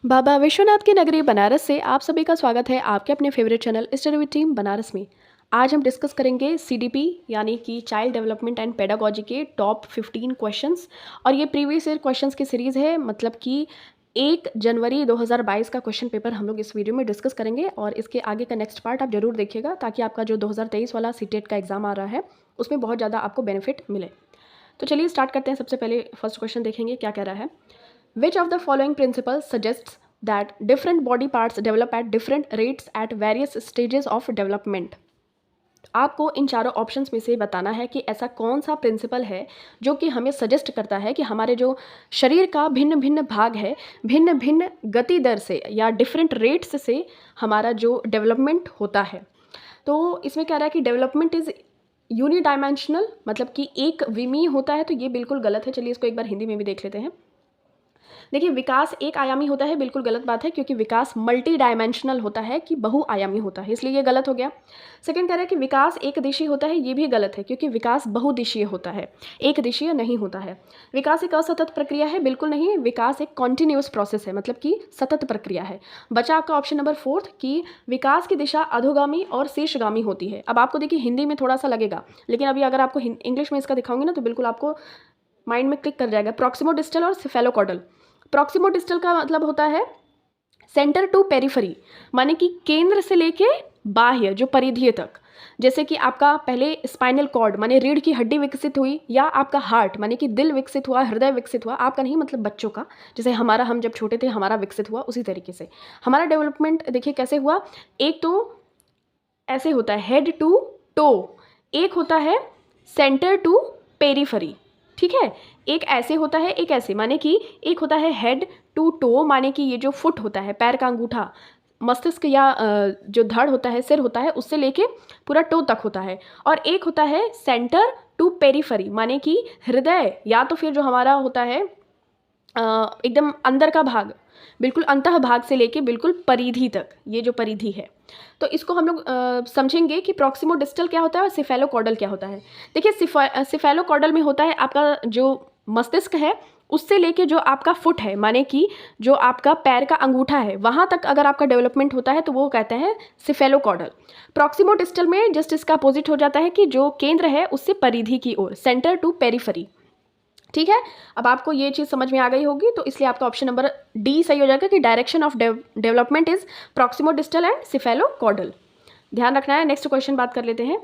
बाबा विश्वनाथ की नगरी बनारस से आप सभी का स्वागत है आपके अपने favourite channel study with team Banaras में। आज हम डिस्कस करेंगे सीडीपी यानी कि चाइल्ड डेवलपमेंट एंड पेडागोजी के टॉप 15 क्वेश्चंस। और ये प्रीवियस ईयर क्वेश्चंस की सीरीज़ है, मतलब कि 1 जनवरी 2022 का क्वेश्चन पेपर हम लोग इस वीडियो में डिस्कस करेंगे। और इसके आगे का नेक्स्ट पार्ट आप जरूर देखिएगा ताकि आपका जो 2023 वाला सीटेट का एग्ज़ाम आ रहा है उसमें बहुत ज़्यादा आपको बेनिफिट मिले। तो चलिए स्टार्ट करते हैं। सबसे पहले फर्स्ट क्वेश्चन देखेंगे क्या कह रहा है। Which of the following principles suggests that different body parts develop at different rates at various stages of development? आपको इन चारों ऑप्शंस में से बताना है कि ऐसा कौन सा प्रिंसिपल है जो कि हमें सजेस्ट करता है कि हमारे जो शरीर का भिन्न भिन्न भाग है, भिन्न भिन्न गति दर से या डिफरेंट रेट्स से हमारा जो डेवलपमेंट होता है। तो इसमें कह रहा है कि डेवलपमेंट इज़ यूनिडायमेंशनल, मतलब कि एक विमीय होता है, तो ये बिल्कुल गलत है। चलिए इसको एक बार हिंदी में भी देख लेते हैं। देखिए, विकास एक आयामी होता है, बिल्कुल गलत बात है, क्योंकि विकास मल्टी डायमेंशनल होता है कि बहुआयामी होता है, इसलिए ये गलत हो गया। सेकंड कह रहा है कि विकास एक दिशीय होता है, ये भी गलत है क्योंकि विकास बहुदिशीय होता है, एक दिशीय नहीं होता है। विकास एक असतत प्रक्रिया है, बिल्कुल नहीं, विकास एक कॉन्टिन्यूस प्रोसेस है, मतलब कि सतत प्रक्रिया है। बचा आपका ऑप्शन नंबर 4 कि विकास की दिशा अधोगामी और शीर्षगामी होती है। अब आपको देखिए हिंदी में थोड़ा सा लगेगा, लेकिन अभी अगर आपको इंग्लिश में इसका दिखाऊंगी ना तो बिल्कुल आपको माइंड में क्लिक कर जाएगा। प्रॉक्सिमोडिस्टल और सिफेलोकॉडल। प्रॉक्सिमोडिस्टल का मतलब होता है सेंटर टू पेरिफेरी, माने कि केंद्र से लेके बाह्य जो परिधीय तक। जैसे कि आपका पहले स्पाइनल कॉर्ड माने रीढ़ की हड्डी विकसित हुई, या आपका हार्ट माने कि दिल विकसित हुआ, हृदय विकसित हुआ, आपका नहीं मतलब बच्चों का, जैसे हमारा हम जब छोटे थे हमारा विकसित हुआ, उसी तरीके से हमारा डेवलपमेंट देखिए कैसे हुआ। एक तो ऐसे होता है हेड टू टो, एक होता है सेंटर टू पेरिफेरी, ठीक है। एक ऐसे होता है, एक ऐसे, माने कि एक होता है हेड टू टो, माने कि ये जो फुट होता है, पैर का अंगूठा, मस्तिष्क या जो धड़ होता है, सिर होता है, उससे लेके पूरा टो तक होता है। और एक होता है सेंटर टू पेरिफेरी, माने कि हृदय या तो फिर जो हमारा होता है एकदम अंदर का भाग, बिल्कुल अंतः भाग से लेके बिल्कुल परिधि तक, ये जो परिधि है। तो इसको हम लोग समझेंगे कि प्रॉक्सिमोडिस्टल क्या होता है और सिफेलोकॉडल क्या होता है। देखिए सिफेलोकॉडल में होता है आपका जो मस्तिष्क है उससे लेके जो आपका फुट है, माने कि जो आपका पैर का अंगूठा है, वहाँ तक अगर आपका डेवलपमेंट होता है तो वो कहते हैं सिफेलोकॉडल। प्रॉक्सिमोडिस्टल में जस्ट इसका अपोजिट हो जाता है कि जो केंद्र है उससे परिधि की ओर, सेंटर टू पेरिफेरी, ठीक है। अब आपको ये चीज़ समझ में आ गई होगी, तो इसलिए आपका ऑप्शन नंबर डी सही हो जाएगा कि direction of development is proximodistal and cephalocaudal. ध्यान रखना है। नेक्स्ट क्वेश्चन बात कर लेते हैं।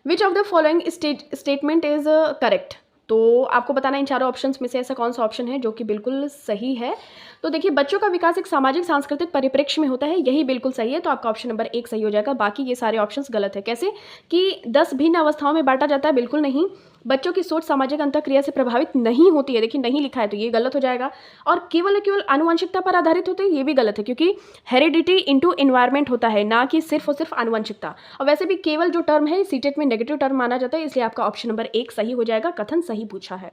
Which of the following statement is correct. तो आपको बताना इन चारों ऑप्शंस में से ऐसा कौन सा ऑप्शन है जो कि बिल्कुल सही है। तो देखिए, बच्चों का विकास एक सामाजिक सांस्कृतिक परिप्रेक्ष्य में होता है, यही बिल्कुल सही है, तो आपका ऑप्शन नंबर 1 सही हो जाएगा। बाकी ये सारे ऑप्शंस गलत है। कैसे कि 10 भिन्न अवस्थाओं में बांटा जाता है, बिल्कुल नहीं। बच्चों की सोच सामाजिक अंतःक्रिया से प्रभावित नहीं होती है, देखिए नहीं लिखा है तो ये गलत हो जाएगा। और केवल आनुवंशिकता पर आधारित होते हैं, ये भी गलत है, क्योंकि हेरिडिटी इनटू एनवायरमेंट होता है, ना कि सिर्फ और सिर्फ आनुवंशिकता। और वैसे भी केवल जो टर्म है सीटेट में नेगेटिव टर्म माना जाता है, इसलिए आपका ऑप्शन नंबर 1 सही हो जाएगा। कथन सही पूछा है।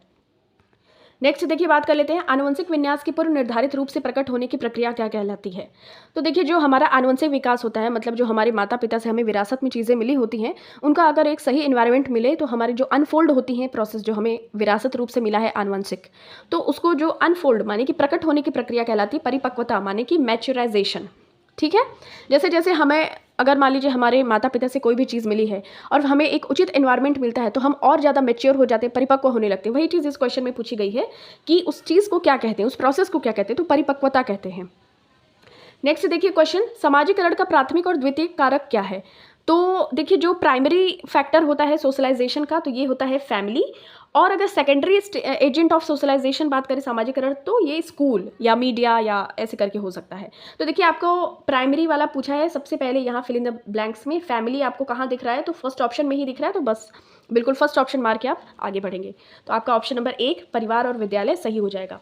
नेक्स्ट देखिए, बात कर लेते हैं आनुवंशिक विन्यास की पूर्व निर्धारित रूप से प्रकट होने की प्रक्रिया क्या कहलाती है। तो देखिए, जो हमारा आनुवंशिक विकास होता है, मतलब जो हमारे माता पिता से हमें विरासत में चीज़ें मिली होती हैं, उनका अगर एक सही एनवायरनमेंट मिले तो हमारी जो अनफोल्ड होती हैं प्रोसेस, जो हमें विरासत रूप से मिला है आनुवंशिक, तो उसको जो अनफोल्ड माने कि प्रकट होने की प्रक्रिया कहलाती है। परिपक्वता माने कि मैच्योराइजेशन, ठीक है। जैसे जैसे हमें अगर मान लीजिए हमारे माता पिता से कोई भी चीज़ मिली है और हमें एक उचित एनवायरनमेंट मिलता है तो हम और ज़्यादा मैच्योर हो जाते हैं, परिपक्व होने लगते हैं। वही चीज़ इस क्वेश्चन में पूछी गई है कि उस चीज़ को क्या कहते हैं, उस प्रोसेस को क्या कहते हैं, तो परिपक्वता कहते हैं। नेक्स्ट देखिए क्वेश्चन, समाजीकरण का प्राथमिक और द्वितीयक कारक क्या है। तो देखिए, जो प्राइमरी फैक्टर होता है सोशलाइजेशन का, तो ये होता है फैमिली। और अगर सेकेंडरी एजेंट ऑफ सोशलाइजेशन बात करें समाजीकरण, तो ये स्कूल या मीडिया या ऐसे करके हो सकता है। तो देखिए, आपको प्राइमरी वाला पूछा है, सबसे पहले यहाँ फिल इन द ब्लैंक्स में फैमिली आपको कहाँ दिख रहा है, तो फर्स्ट ऑप्शन में ही दिख रहा है, तो बस बिल्कुल फर्स्ट ऑप्शन मार के आप आगे बढ़ेंगे। तो आपका ऑप्शन नंबर 1 परिवार और विद्यालय सही हो जाएगा।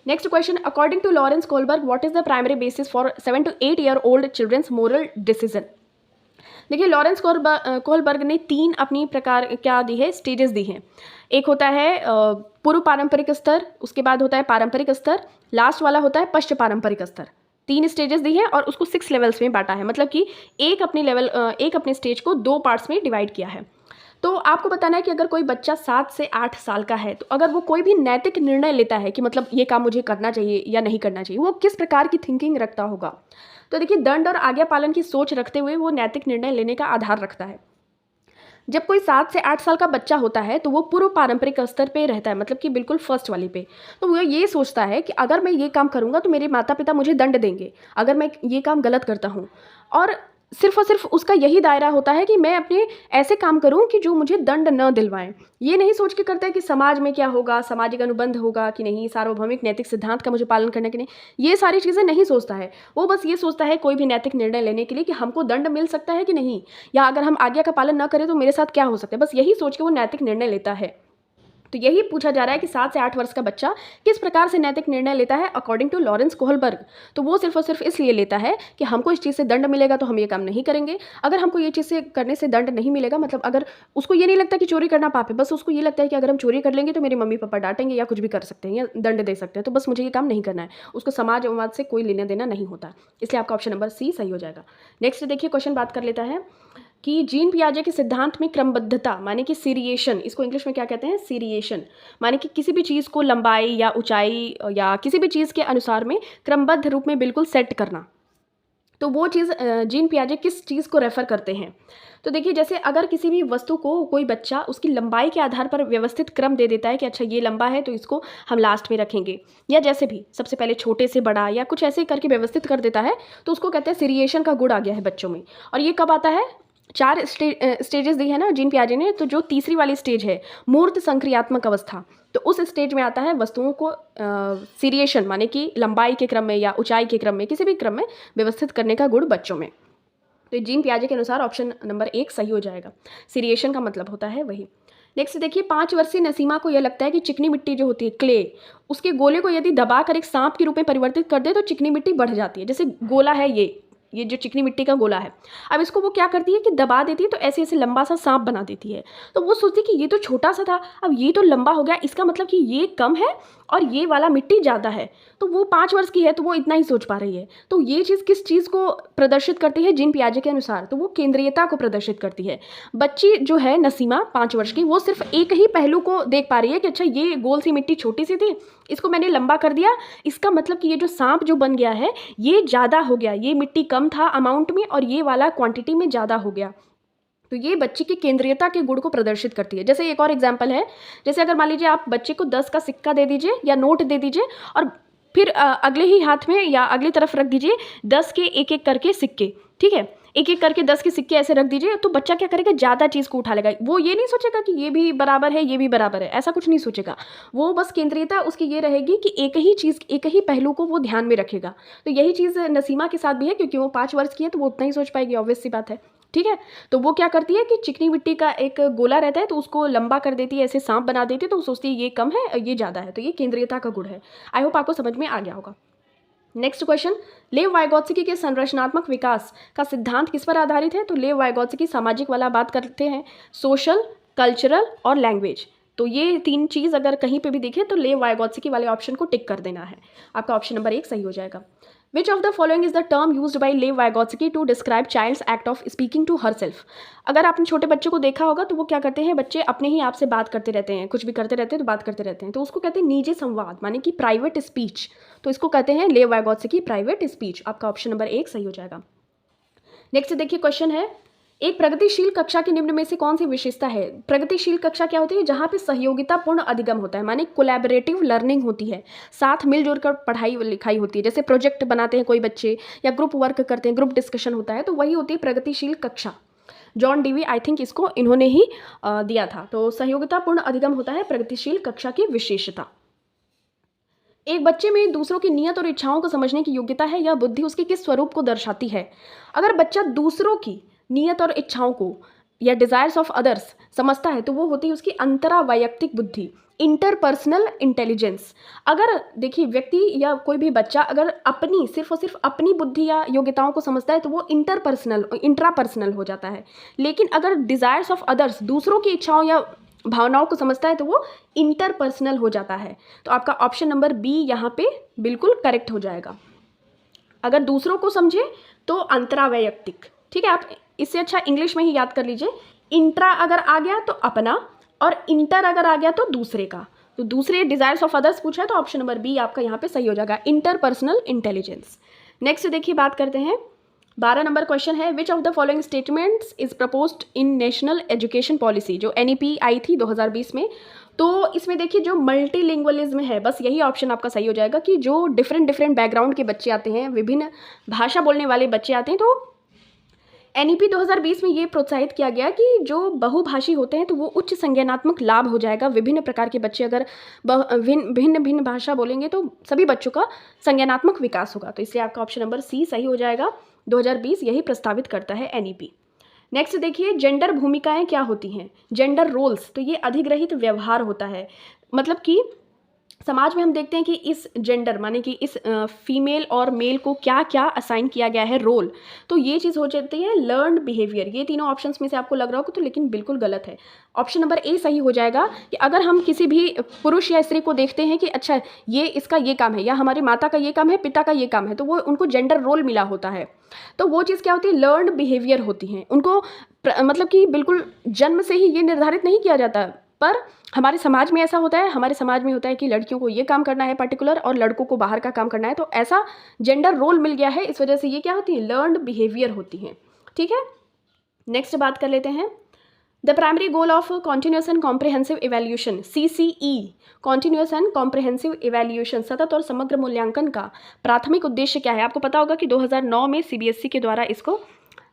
Next question, according to Lawrence Kohlberg what is the primary basis for 7 to 8 year old children's moral decision. देखिए, लॉरेंस कोलबर्ग ने 3 अपनी प्रकार क्या दी है, स्टेजेस दी हैं। एक होता है पूर्व पारंपरिक स्तर, उसके बाद होता है पारंपरिक स्तर, लास्ट वाला होता है पश्च पारंपरिक स्तर। 3 स्टेजेस दी हैं और उसको 6 लेवल्स में बांटा है, मतलब कि एक अपने स्टेज को 2 पार्ट्स में डिवाइड किया है। तो आपको बताना है कि अगर कोई बच्चा 7 से 8 साल का है, तो अगर वो कोई भी नैतिक निर्णय लेता है कि मतलब ये काम मुझे करना चाहिए या नहीं करना चाहिए, वो किस प्रकार की थिंकिंग रखता होगा। तो देखिए, दंड और आज्ञा पालन की सोच रखते हुए वो नैतिक निर्णय लेने का आधार रखता है। जब कोई 7 से 8 साल का बच्चा होता है, तो वो पूर्व पारंपरिक स्तर पे रहता है, मतलब कि बिल्कुल फर्स्ट वाली पे। तो वो ये सोचता है कि अगर मैं ये काम करूँगा तो मेरे माता पिता मुझे दंड देंगे, अगर मैं ये काम गलत करता हूँ। और सिर्फ़ उसका यही दायरा होता है कि मैं अपने ऐसे काम करूँ कि जो मुझे दंड न दिलवाएँ। ये नहीं सोच के करता है कि समाज में क्या होगा, सामाजिक अनुबंध होगा कि नहीं, सार्वभौमिक नैतिक सिद्धांत का मुझे पालन करना कि नहीं, ये सारी चीज़ें नहीं सोचता है। वो बस ये सोचता है कोई भी नैतिक निर्णय लेने के लिए कि हमको दंड मिल सकता है कि नहीं, या अगर हम आज्ञा का पालन न करें तो मेरे साथ क्या हो सकता है। बस यही सोच के वो नैतिक निर्णय लेता है। तो यही पूछा जा रहा है कि 7 से 8 वर्ष का बच्चा किस प्रकार से नैतिक निर्णय लेता है अकॉर्डिंग टू लॉरेंस कोहलबर्ग। तो वो सिर्फ और सिर्फ इसलिए लेता है कि हमको इस चीज़ से दंड मिलेगा तो हम ये काम नहीं करेंगे। अगर हमको ये चीज़ से करने से दंड नहीं मिलेगा, मतलब अगर उसको ये नहीं लगता कि चोरी करना पाप है, बस उसको ये लगता है कि अगर हम चोरी कर लेंगे तो मेरे मम्मी पापा डांटेंगे या कुछ भी कर सकते हैं या दंड दे सकते हैं, तो बस मुझे ये काम नहीं करना है। उसको समाज उमाज से कोई लेना देना नहीं होता, इसलिए आपका ऑप्शन नंबर सी सही हो जाएगा। नेक्स्ट देखिए, क्वेश्चन बात कर लेता है कि जीन पियाजे के सिद्धांत में क्रमबद्धता माने कि सीरिएशन, इसको इंग्लिश में क्या कहते हैं, सीरिएशन, माने कि किसी भी चीज़ को लंबाई या ऊंचाई या किसी भी चीज़ के अनुसार में क्रमबद्ध रूप में बिल्कुल सेट करना। तो वो चीज़ जीन पियाजे किस चीज़ को रेफ़र करते हैं। तो देखिए, जैसे अगर किसी भी वस्तु को कोई बच्चा उसकी लंबाई के आधार पर व्यवस्थित क्रम दे देता है कि अच्छा ये लंबा है तो इसको हम लास्ट में रखेंगे, या जैसे भी सबसे पहले छोटे से बड़ा या कुछ ऐसे करके व्यवस्थित कर देता है, तो उसको कहते हैं सीरिएशन का गुण आ गया है बच्चों में। और ये कब आता है, 4 स्टेजेस दी है ना जीन पियाजे ने, तो जो तीसरी वाली स्टेज है मूर्त संक्रियात्मक अवस्था, तो उस स्टेज में आता है वस्तुओं को सीरिएशन माने कि लंबाई के क्रम में या ऊंचाई के क्रम में, किसी भी क्रम में व्यवस्थित करने का गुण बच्चों में। तो जीन पियाजे के अनुसार ऑप्शन नंबर 1 सही हो जाएगा। सीरिएशन का मतलब होता है वही। नेक्स्ट देखिए, 5 वर्षीय नसीमा को यह लगता है कि चिकनी मिट्टी जो होती है, क्ले, उसके गोले को यदि दबाकर एक सांप के रूप में परिवर्तित कर दे तो चिकनी मिट्टी बढ़ जाती है। जैसे गोला है ये जो चिकनी मिट्टी का गोला है, अब इसको वो क्या करती है कि दबा देती है, तो ऐसे ऐसे लंबा सा सांप बना देती है। तो वो सोचती है कि ये तो छोटा सा था, अब ये तो लंबा हो गया, इसका मतलब कि ये कम है और ये वाला मिट्टी ज़्यादा है। तो वो 5 वर्ष की है तो वो इतना ही सोच पा रही है। तो ये चीज़ किस चीज़ को प्रदर्शित करती है जीन पियाजे के अनुसार, तो वो केंद्रीयता को प्रदर्शित करती है। बच्ची जो है नसीमा 5 वर्ष की, वो सिर्फ एक ही पहलू को देख पा रही है कि अच्छा ये गोल सी मिट्टी छोटी सी थी, इसको मैंने लंबा कर दिया, इसका मतलब कि ये जो सांप जो बन गया है ये ज़्यादा हो गया, ये मिट्टी कम था अमाउंट में और ये वाला क्वांटिटी में ज़्यादा हो गया। तो ये बच्चे की केंद्रीयता के गुण को प्रदर्शित करती है। जैसे एक और एग्जांपल है, जैसे अगर मान लीजिए आप बच्चे को 10 का सिक्का दे दीजिए या नोट दे दीजिए और फिर अगले ही हाथ में या अगली तरफ रख दीजिए 10 के एक एक करके सिक्के, ठीक है, एक एक करके 10 के सिक्के ऐसे रख दीजिए, तो बच्चा क्या करेगा, ज़्यादा चीज़ को उठा लेगा। वो ये नहीं सोचेगा कि ये भी बराबर है ये भी बराबर है, ऐसा कुछ नहीं सोचेगा। वो बस केंद्रीयता उसकी ये रहेगी कि एक ही चीज़, एक ही पहलू को वो ध्यान में रखेगा। तो यही चीज़ नसीमा के साथ भी है, क्योंकि वो 5 वर्ष की है तो वो उतना ही सोच पाएगी, ऑब्वियस सी बात है, ठीक है। तो वो क्या करती है कि चिकनी मिट्टी का एक गोला रहता है तो उसको लंबा कर देती है, ऐसे सांप बना देती है, तो वो सोचती है ये कम है ये ज़्यादा है। तो ये केंद्रीयता का गुण है। आई होप आपको समझ में आ गया होगा। नेक्स्ट क्वेश्चन, लेव वाइगोत्स्की के संरचनात्मक विकास का सिद्धांत किस पर आधारित है। तो लेव वाइगोत्स्की सामाजिक वाला बात करते हैं, सोशल, कल्चरल और लैंग्वेज। तो ये 3 चीज़ अगर कहीं पे भी दिखे तो लेव वाइगोत्स्की वाले ऑप्शन को टिक कर देना है। आपका ऑप्शन नंबर 1 सही हो जाएगा। Which of the following is the term used by Lev Vygotsky to describe child's act of speaking to herself. अगर आपने छोटे बच्चे को देखा होगा तो वो क्या करते हैं, बच्चे अपने ही आप से बात करते रहते हैं, कुछ भी करते रहते हैं तो बात करते रहते हैं, तो उसको कहते हैं निजी संवाद माने कि प्राइवेट स्पीच। तो इसको कहते हैं लेव वाइगोत्स्की प्राइवेट स्पीच। आपका ऑप्शन नंबर 1 सही हो जाएगा। नेक्स्ट देखिए, क्वेश्चन है, एक प्रगतिशील कक्षा के निम्न में से कौन सी विशेषता है। प्रगतिशील कक्षा क्या होती है, जहाँ पे सहयोगितापूर्ण अधिगम होता है, माने कोलैबोरेटिव लर्निंग होती है, साथ मिलजुल कर पढ़ाई लिखाई होती है। जैसे प्रोजेक्ट बनाते हैं कोई बच्चे या ग्रुप वर्क करते हैं, ग्रुप डिस्कशन होता है, तो वही होती है प्रगतिशील कक्षा। जॉन डीवी आई थिंक इसको इन्होंने ही दिया था। तो सहयोगितापूर्ण अधिगम होता है प्रगतिशील कक्षा की विशेषता। एक बच्चे में दूसरों की नियत और इच्छाओं को समझने की योग्यता है, यह बुद्धि उसके किस स्वरूप को दर्शाती है। अगर बच्चा दूसरों की नियत और इच्छाओं को या डिज़ायर्स ऑफ अदर्स समझता है तो वो होती है उसकी अंतरा वैयक्तिक बुद्धि, इंटरपर्सनल इंटेलिजेंस। अगर देखिए व्यक्ति या कोई भी बच्चा अगर अपनी सिर्फ और सिर्फ अपनी बुद्धि या योग्यताओं को समझता है तो वो इंट्रापर्सनल हो जाता है। लेकिन अगर डिज़ायर्स ऑफ अदर्स दूसरों की इच्छाओं या भावनाओं को समझता है तो वो इंटरपर्सनल हो जाता है। तो आपका ऑप्शन नंबर बी यहाँ पे बिल्कुल करेक्ट हो जाएगा। अगर दूसरों को समझे तो अंतरावैयक्तिक, ठीक है। आप इससे अच्छा इंग्लिश में ही याद कर लीजिए, इंट्रा अगर आ गया तो अपना, और इंटर अगर आ गया तो दूसरे का। तो दूसरे डिजायर्स ऑफ अदर्स पूछा है तो ऑप्शन नंबर बी आपका यहाँ पे सही हो जाएगा, इंटरपर्सनल इंटेलिजेंस। नेक्स्ट देखिए बात करते हैं 12 नंबर क्वेश्चन है, विच of the following statements is proposed in national education policy, जो NEP आई थी 2020 में। तो इसमें देखिए जो मल्टीलिंगुअलिज्म है, बस यही ऑप्शन आपका सही हो जाएगा कि जो डिफरेंट बैकग्राउंड के बच्चे आते हैं, विभिन्न भाषा बोलने वाले बच्चे आते हैं, तो NEP 2020 में ये प्रोत्साहित किया गया कि जो बहुभाषी होते हैं तो वो उच्च संज्ञानात्मक लाभ हो जाएगा। विभिन्न प्रकार के बच्चे अगर भिन्न भाषा बोलेंगे तो सभी बच्चों का संज्ञानात्मक विकास होगा। तो इसलिए आपका ऑप्शन नंबर सी सही हो जाएगा। 2020 यही प्रस्तावित करता है NEP। नेक्स्ट देखिए, जेंडर भूमिकाएं क्या होती हैं, जेंडर रोल्स। तो ये अधिग्रहित व्यवहार होता है, मतलब कि समाज में हम देखते हैं कि इस जेंडर माने कि इस फीमेल और मेल को क्या क्या असाइन किया गया है रोल, तो ये चीज़ हो जाती है लर्नड बिहेवियर। ये तीनों ऑप्शंस में से आपको लग रहा होगा तो लेकिन बिल्कुल गलत है। ऑप्शन नंबर ए सही हो जाएगा कि अगर हम किसी भी पुरुष या स्त्री को देखते हैं कि अच्छा ये इसका ये काम है, या हमारी माता का ये काम है, पिता का ये काम है, तो वो उनको जेंडर रोल मिला होता है। तो वो चीज़ क्या होती है, लर्नड बिहेवियर होती हैं। उनको मतलब कि बिल्कुल जन्म से ही ये निर्धारित नहीं किया जाता, पर हमारे समाज में ऐसा होता है, हमारे समाज में होता है कि लड़कियों को ये काम करना है पर्टिकुलर और लड़कों को बाहर का काम करना है। तो ऐसा जेंडर रोल मिल गया है, इस वजह से ये क्या होती है, लर्नड बिहेवियर होती हैं। ठीक है, नेक्स्ट बात कर लेते हैं, the primary goal of continuous and comprehensive evaluation CCE, continuous and comprehensive evaluation, सतत और समग्र मूल्यांकन का प्राथमिक उद्देश्य क्या है। आपको पता होगा कि 2009 में CBSE के द्वारा इसको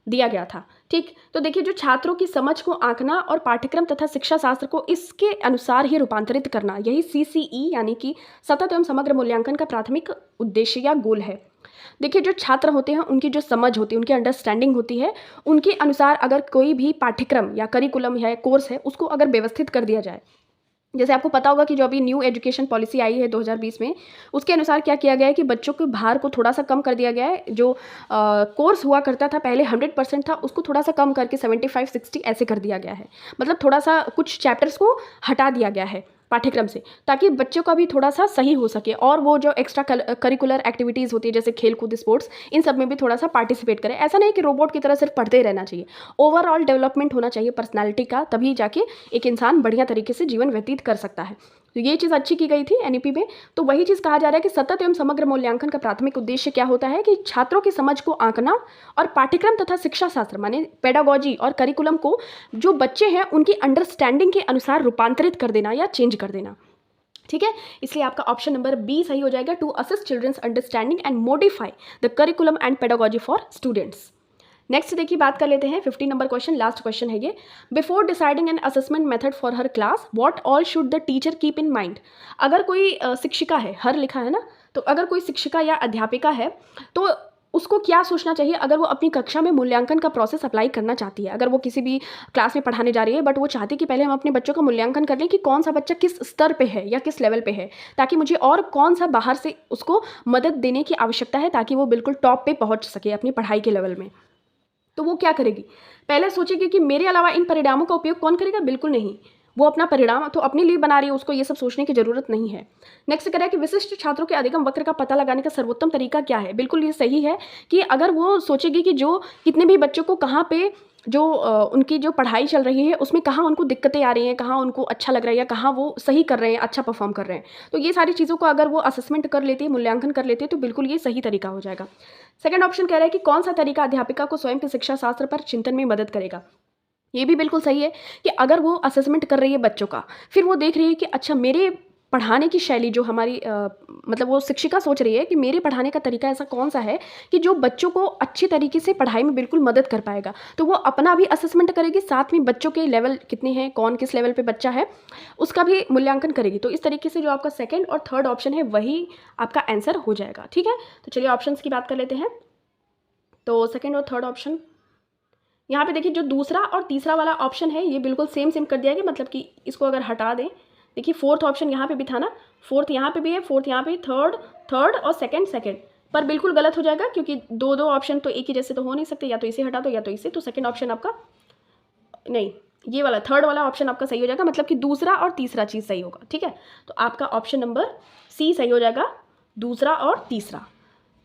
दिया गया था। ठीक, तो देखिए जो छात्रों की समझ को आंकना और पाठ्यक्रम तथा शिक्षा शास्त्र को इसके अनुसार ही रूपांतरित करना, यही CCE यानी कि सतत एवं समग्र मूल्यांकन का प्राथमिक उद्देश्य या गोल है। देखिए जो छात्र होते हैं उनकी जो समझ होती है, उनकी अंडरस्टैंडिंग होती है, उनके अनुसार अगर कोई भी पाठ्यक्रम या करिकुलम है, कोर्स है, उसको अगर व्यवस्थित कर दिया जाए। जैसे आपको पता होगा कि जो अभी न्यू एजुकेशन पॉलिसी आई है 2020 में, उसके अनुसार क्या किया गया है कि बच्चों के भार को थोड़ा सा कम कर दिया गया है। जो कोर्स हुआ करता था पहले 100% था, उसको थोड़ा सा कम करके 75-60 ऐसे कर दिया गया है। मतलब थोड़ा सा कुछ चैप्टर्स को हटा दिया गया है पाठ्यक्रम से, ताकि बच्चों का भी थोड़ा सा सही हो सके, और वो जो एक्स्ट्रा करिकुलर एक्टिविटीज़ होती है जैसे खेल कूद स्पोर्ट्स, इन सब में भी थोड़ा सा पार्टिसिपेट करें। ऐसा नहीं कि रोबोट की तरह सिर्फ पढ़ते रहना चाहिए, ओवरऑल डेवलपमेंट होना चाहिए पर्सनालिटी का, तभी जाके एक इंसान बढ़िया तरीके से जीवन व्यतीत कर सकता है। तो ये चीज़ अच्छी की गई थी NEP में। तो वही चीज़ कहा जा रहा है कि सतत एवं समग्र मूल्यांकन का प्राथमिक उद्देश्य क्या होता है कि छात्रों की समझ को आंकना और पाठ्यक्रम तथा शिक्षा शास्त्र माने पेडागोजी और करिकुलम को जो बच्चे हैं उनकी अंडरस्टैंडिंग के अनुसार रूपांतरित कर देना या चेंज कर देना। ठीक है, इसलिए आपका ऑप्शन नंबर बी सही हो जाएगा, to assist children's understanding and modify the curriculum and pedagogy for students. Next देखिए बात कर लेते हैं 15 नंबर क्वेश्चन, लास्ट क्वेश्चन है ये, before deciding an assessment method for her class what all should the teacher keep in mind. अगर कोई शिक्षिका है, हर लिखा है ना, तो अगर कोई शिक्षिका या अध्यापिका है तो उसको क्या सोचना चाहिए अगर वो अपनी कक्षा में मूल्यांकन का प्रोसेस अप्लाई करना चाहती है। अगर वो किसी भी क्लास में पढ़ाने जा रही है बट वो चाहती है कि पहले हम अपने बच्चों का मूल्यांकन कर लें कि कौन सा बच्चा किस स्तर पे है या किस लेवल पे है, ताकि मुझे और कौन सा बाहर से उसको मदद देने की आवश्यकता है ताकि वो बिल्कुल टॉप पे पहुँच सके अपनी पढ़ाई के लेवल में। तो वो क्या करेगी, पहले सोचेगी कि मेरे अलावा इन परिणामों का उपयोग कौन करेगा, बिल्कुल नहीं, वो अपना परिणाम तो अपने लिए बना रही है, उसको ये सब सोचने की जरूरत नहीं है। नेक्स्ट कह रहा है कि विशिष्ट छात्रों के अधिगम वक्र का पता लगाने का सर्वोत्तम तरीका क्या है। बिल्कुल ये सही है कि अगर वो सोचेगी कि जो कितने भी बच्चों को कहाँ पे जो उनकी जो पढ़ाई चल रही है उसमें कहाँ उनको दिक्कतें आ रही हैं, कहाँ उनको अच्छा लग रहा है या कहाँ वो सही कर रहे हैं, अच्छा परफॉर्म कर रहे हैं, तो ये सारी चीज़ों को अगर वो असेसमेंट कर लेती है, मूल्यांकन कर लेती है, तो बिल्कुल ये सही तरीका हो जाएगा। सेकंड ऑप्शन कह रहा है कि कौन सा तरीका अध्यापिका को स्वयं के शिक्षा शास्त्र पर चिंतन में मदद करेगा। ये भी बिल्कुल सही है कि अगर वो असेसमेंट कर रही है बच्चों का, फिर वो देख रही है कि अच्छा मेरे पढ़ाने की शैली जो हमारी मतलब वो शिक्षिका सोच रही है कि मेरे पढ़ाने का तरीका ऐसा कौन सा है कि जो बच्चों को अच्छी तरीके से पढ़ाई में बिल्कुल मदद कर पाएगा, तो वो अपना भी असेसमेंट करेगी, साथ में बच्चों के लेवल कितने हैं, कौन किस लेवल पे बच्चा है, उसका भी मूल्यांकन करेगी। तो इस तरीके से जो आपका सेकेंड और थर्ड ऑप्शन है वही आपका आंसर हो जाएगा। ठीक है, तो चलिए ऑप्शन की बात कर लेते हैं। तो सेकेंड और थर्ड ऑप्शन यहाँ पे देखिए, जो दूसरा और तीसरा वाला ऑप्शन है ये बिल्कुल सेम कर दिया गया, मतलब कि इसको अगर हटा दें, देखिए फोर्थ ऑप्शन यहाँ पे भी था ना, फोर्थ यहाँ पे भी है, फोर्थ यहाँ पे, थर्ड और सेकंड पर बिल्कुल गलत हो जाएगा, क्योंकि दो ऑप्शन तो एक ही जैसे तो हो नहीं सकते, या तो इसे हटा दो या तो इसे, तो सेकंड ऑप्शन आपका नहीं, ये वाला थर्ड वाला ऑप्शन आपका सही हो जाएगा, मतलब कि दूसरा और तीसरा चीज़ सही होगा। ठीक है, तो आपका ऑप्शन नंबर सी सही हो जाएगा, दूसरा और तीसरा।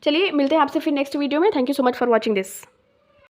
चलिए मिलते हैं आपसे फिर नेक्स्ट वीडियो में। Thank you so much for watching this.